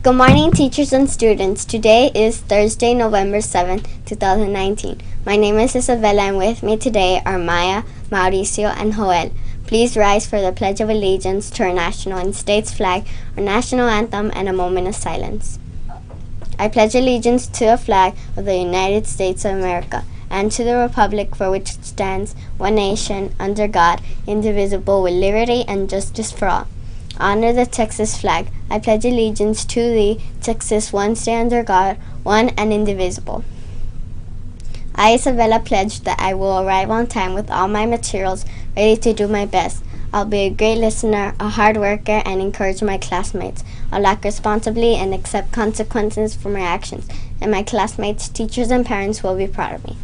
Good morning, teachers and students. Today is Thursday, November 7th, 2019. My name is Isabella, and with me today are Maya, Mauricio, and Joel. Please rise for the Pledge of Allegiance to our national and state's flag, our national anthem, and a moment of silence. I pledge allegiance to the flag of the United States of America and to the republic for which it stands, one nation, under God, indivisible, with liberty and justice for all. Honor the Texas flag. I pledge allegiance to thee, Texas, one state under God, one and indivisible. I, Isabella, pledge that I will arrive on time with all my materials ready to do my best. I'll be a great listener, a hard worker, and encourage my classmates. I'll act responsibly and accept consequences for my actions, and my classmates, teachers, and parents will be proud of me.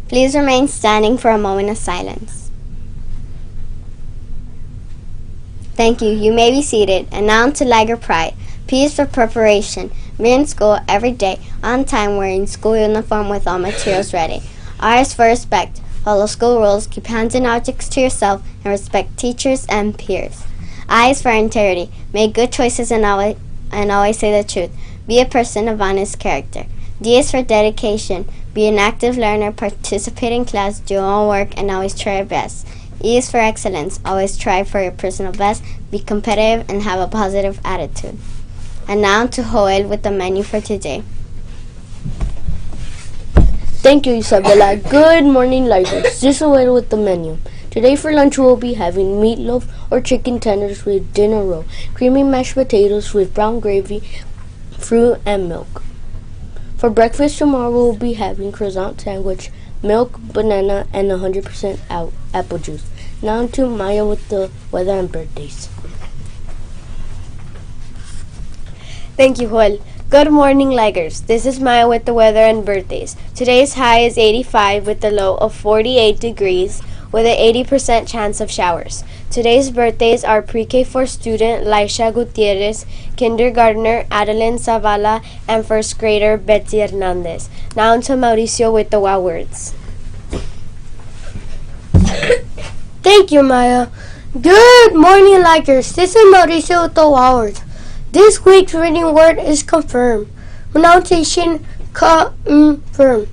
Please remain standing for a moment of silence. Thank you. You may be seated. And now to Lager Pride. P is for preparation. Be in school every day, on time, wearing school uniform with all materials ready. R is for respect. Follow school rules, keep hands and objects to yourself, and respect teachers and peers. I is for integrity. Make good choices and always say the truth. Be a person of honest character. D is for dedication. Be an active learner, participate in class, do your own work, and always try your best. E is for excellence. Always strive for your personal best, be competitive, and have a positive attitude. And now to Joel with the menu for today. Thank you, Isabella. Good morning, Library. This is Joel with the menu. Today for lunch we'll be having meatloaf or chicken tenders with dinner roll, creamy mashed potatoes with brown gravy, fruit, and milk. For breakfast tomorrow, we'll be having croissant sandwich, milk, banana, and 100% apple juice. Now to Maya with the weather and birthdays. Thank you, Joel. Good morning, Laggers. This is Maya with the weather and birthdays. Today's high is 85 with the low of 48 degrees with an 80% chance of showers. Today's birthdays are Pre-K4 student Laisha Gutierrez, kindergartner Adeline Zavala, and first grader Betsy Hernandez. Now to Mauricio with the wow words. Thank you, Maya. Good morning, Lakers. This is Mauricio with the wow words. This week's reading word is confirm. Pronunciation, confirm.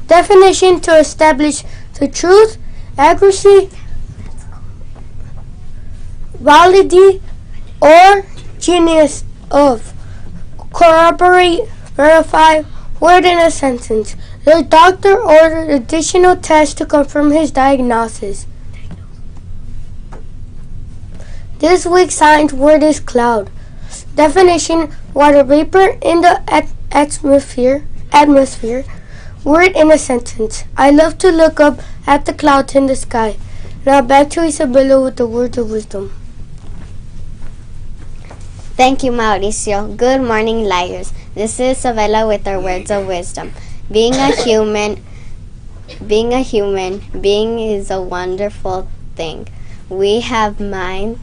Definition: to establish the truth, accuracy, validity, or genius of. Corroborate, verify, word in a sentence. The doctor ordered additional tests to confirm his diagnosis. This week's science word is cloud. Definition: water vapor in the atmosphere. Word in a sentence: I love to look up at the clouds in the sky. Now back to Isabella with the words of wisdom. Thank you, Mauricio. Good morning, Liars. This is Isabella with our words of wisdom. Being a human being is a wonderful thing. We have minds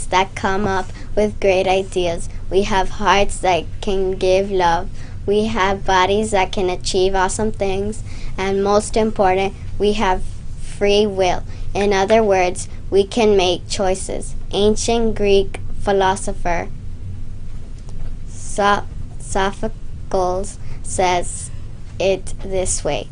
that come up with great ideas. We have hearts that can give love. We have bodies that can achieve awesome things. And most important, we have free will. In other words, we can make choices. Ancient Greek philosopher Sophocles says it this way: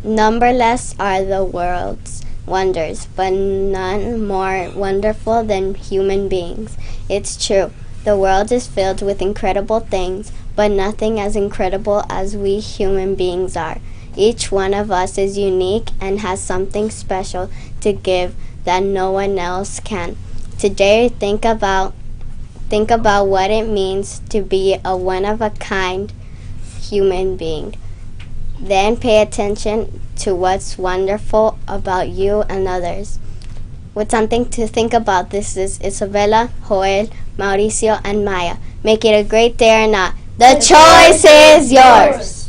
numberless are the world's wonders, but none more wonderful than human beings. It's true, the world is filled with incredible things, but nothing as incredible as we human beings are. Each one of us is unique and has something special to give that no one else can. Today, think about what it means to be a one-of-a-kind human being. Then pay attention to what's wonderful about you and others. With something to think about, this is Isabella, Joel, Mauricio, and Maya. Make it a great day or not. The choice is yours.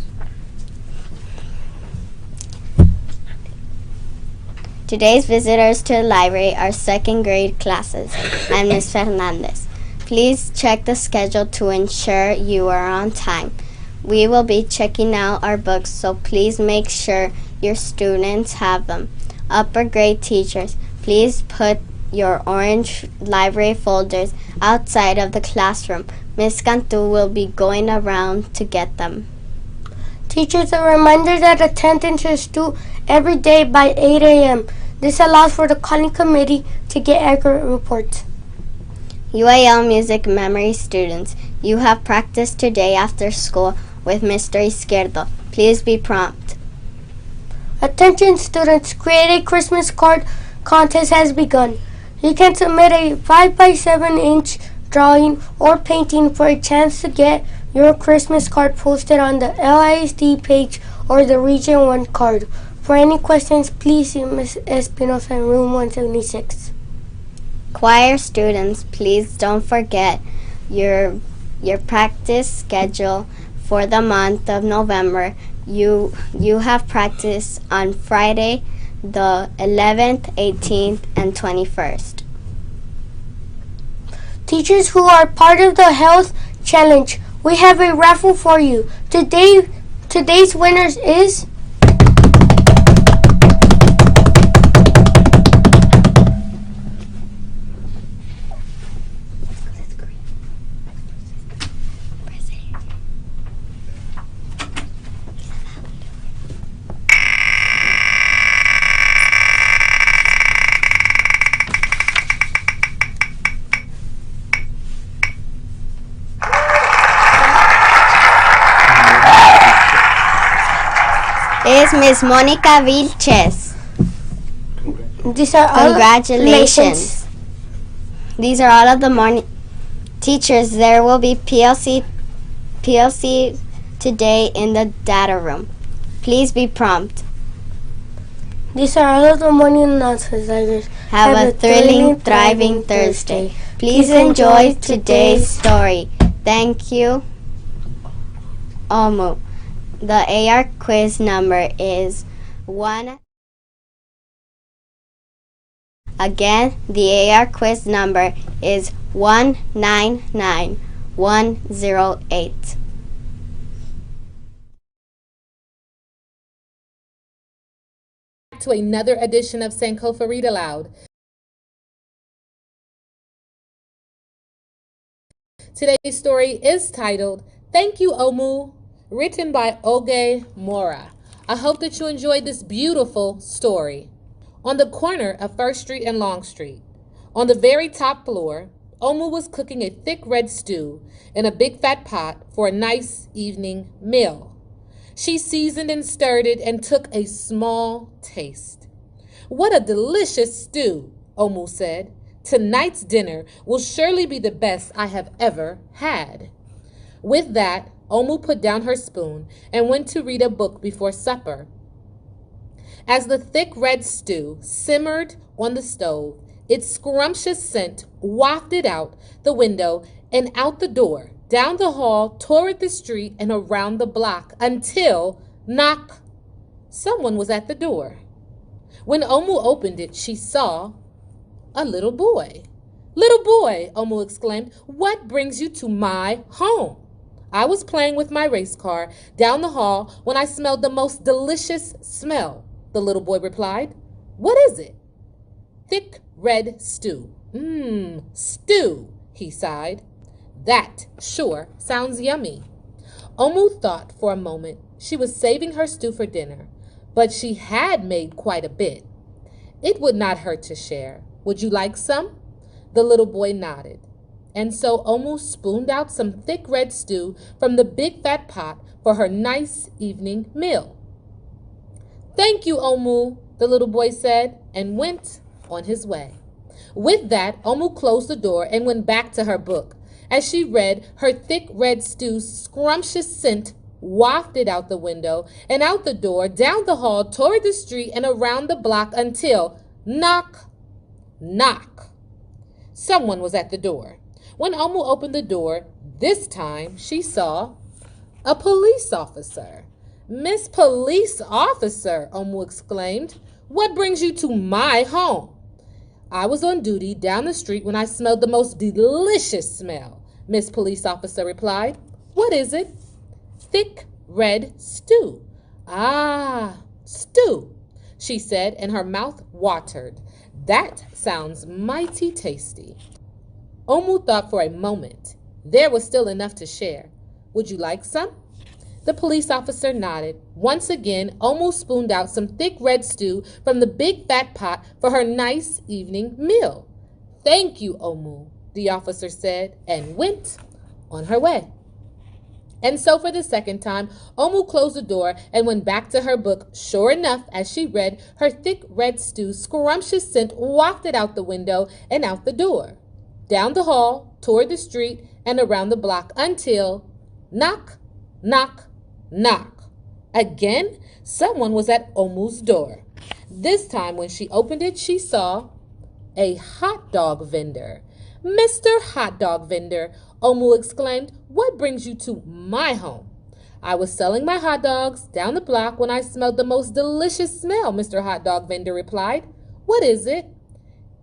Today's visitors to the library are second grade classes and Ms. Fernandez. Please check the schedule to ensure you are on time. We will be checking out our books, so please make sure your students have them. Upper grade teachers, please put your orange library folders outside of the classroom. Ms. Cantu will be going around to get them. Teachers, a reminder that attendance is due every day by 8 a.m. This allows for the calling committee to get accurate reports. UAL Music Memory students, you have practice today after school with Mr. Izquierdo. Please be prompt. Attention students, create a Christmas card contest has begun. You can submit a 5x7-inch drawing or painting for a chance to get your Christmas card posted on the LISD page or the Region 1 card. For any questions, please see Ms. Espinosa in room 176. Choir students, please don't forget your practice schedule for the month of November. You have practice on Friday, the 11th, 18th, and 21st. Teachers who are part of the Health Challenge, we have a raffle for you. Today's winners is Miss Monica Vilches. These are Congratulations. These are all of the morning teachers. There will be PLC today in the data room. Please be prompt. These are all of the morning announcements. Have a thrilling, thriving Thursday. Please enjoy today's story. Thank you, Omu. The AR quiz number is 1. Again, the AR quiz number is 199108. To another edition of Sankofa Read Aloud. Today's story is titled Thank You, Omu, written by Oge Mora. I hope that you enjoyed this beautiful story. On the corner of First Street and Long Street, on the very top floor, Omu was cooking a thick red stew in a big fat pot for a nice evening meal. She seasoned and stirred it and took a small taste. What a delicious stew, Omu said. Tonight's dinner will surely be the best I have ever had. With that, Omu put down her spoon and went to read a book before supper. As the thick red stew simmered on the stove, its scrumptious scent wafted out the window and out the door, down the hall, toward the street, and around the block, until, knock, someone was at the door. When Omu opened it, she saw a little boy. "Little boy," Omu exclaimed, "what brings you to my home?" "I was playing with my race car down the hall when I smelled the most delicious smell," the little boy replied. What is it? Thick red stew. Stew, he sighed. That sure sounds yummy. Omu thought for a moment. She was saving her stew for dinner, but she had made quite a bit. It would not hurt to share. Would you like some? The little boy nodded. And so Omu spooned out some thick red stew from the big fat pot for her nice evening meal. Thank you, Omu, the little boy said, and went on his way. With that, Omu closed the door and went back to her book. As she read, her thick red stew's scrumptious scent wafted out the window and out the door, down the hall, toward the street, and around the block until knock, knock. Someone was at the door. When Omu opened the door, this time she saw a police officer. Miss Police Officer, Omu exclaimed, what brings you to my home? I was on duty down the street when I smelled the most delicious smell, Miss Police Officer replied. What is it? Thick red stew. Ah, stew, she said, and her mouth watered. That sounds mighty tasty. Omu thought for a moment. There was still enough to share. Would you like some? The police officer nodded. Once again, Omu spooned out some thick red stew from the big fat pot for her nice evening meal. Thank you, Omu, the officer said, and went on her way. And so for the second time, Omu closed the door and went back to her book. Sure enough, as she read, her thick red stew's scrumptious scent wafted out the window and out the door, down the hall, toward the street, and around the block until knock, knock, knock. Again, someone was at Omu's door. This time when she opened it, she saw a hot dog vendor. Mr. Hot Dog Vendor, Omu exclaimed, what brings you to my home? I was selling my hot dogs down the block when I smelled the most delicious smell, Mr. Hot Dog Vendor replied. What is it?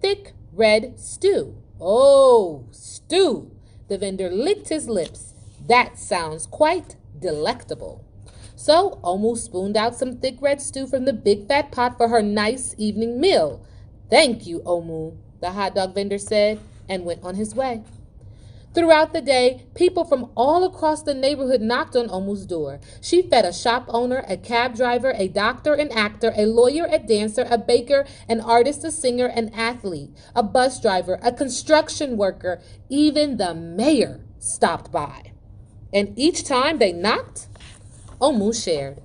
Thick red stew. Oh, stew. The vendor licked his lips. That sounds quite delectable. So Omu spooned out some thick red stew from the big fat pot for her nice evening meal. Thank you, Omu, the hot dog vendor said, and went on his way. Throughout the day, people from all across the neighborhood knocked on Omu's door. She fed a shop owner, a cab driver, a doctor, an actor, a lawyer, a dancer, a baker, an artist, a singer, an athlete, a bus driver, a construction worker. Even the mayor stopped by. And each time they knocked, Omu shared.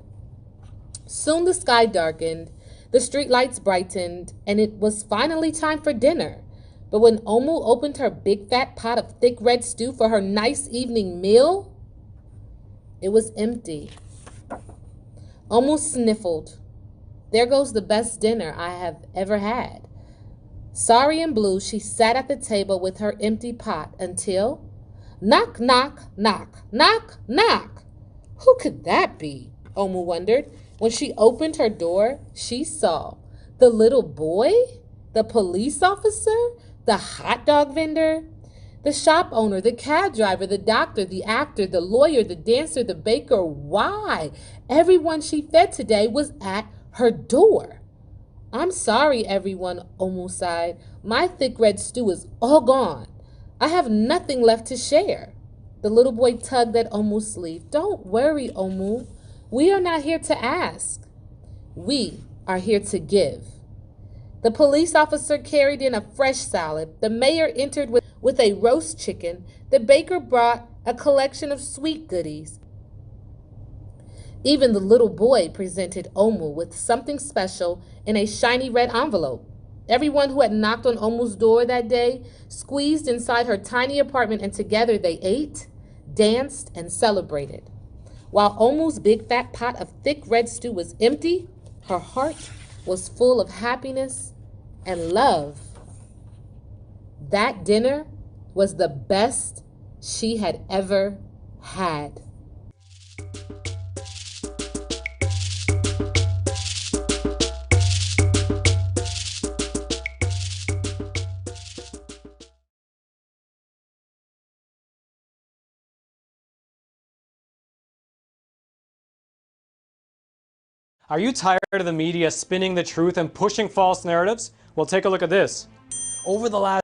Soon the sky darkened, the streetlights brightened, and it was finally time for dinner. But when Omu opened her big fat pot of thick red stew for her nice evening meal, it was empty. Omu sniffled. There goes the best dinner I have ever had. Sorry and blue, she sat at the table with her empty pot until knock, knock, knock, knock, knock. Who could that be? Omu wondered. When she opened her door, she saw the little boy, the police officer, the hot dog vendor, the shop owner, the cab driver, the doctor, the actor, the lawyer, the dancer, the baker. Why? Everyone she fed today was at her door. I'm sorry, everyone, Omu sighed. My thick red stew is all gone. I have nothing left to share. The little boy tugged at Omu's sleeve. Don't worry, Omu. We are not here to ask. We are here to give. The police officer carried in a fresh salad. The mayor entered with a roast chicken. The baker brought a collection of sweet goodies. Even the little boy presented Omu with something special in a shiny red envelope. Everyone who had knocked on Omu's door that day squeezed inside her tiny apartment, and together they ate, danced, and celebrated. While Omu's big fat pot of thick red stew was empty, her heart was full of happiness and love. That dinner was the best she had ever had. Are you tired of the media spinning the truth and pushing false narratives? Well, take a look at this. Over the last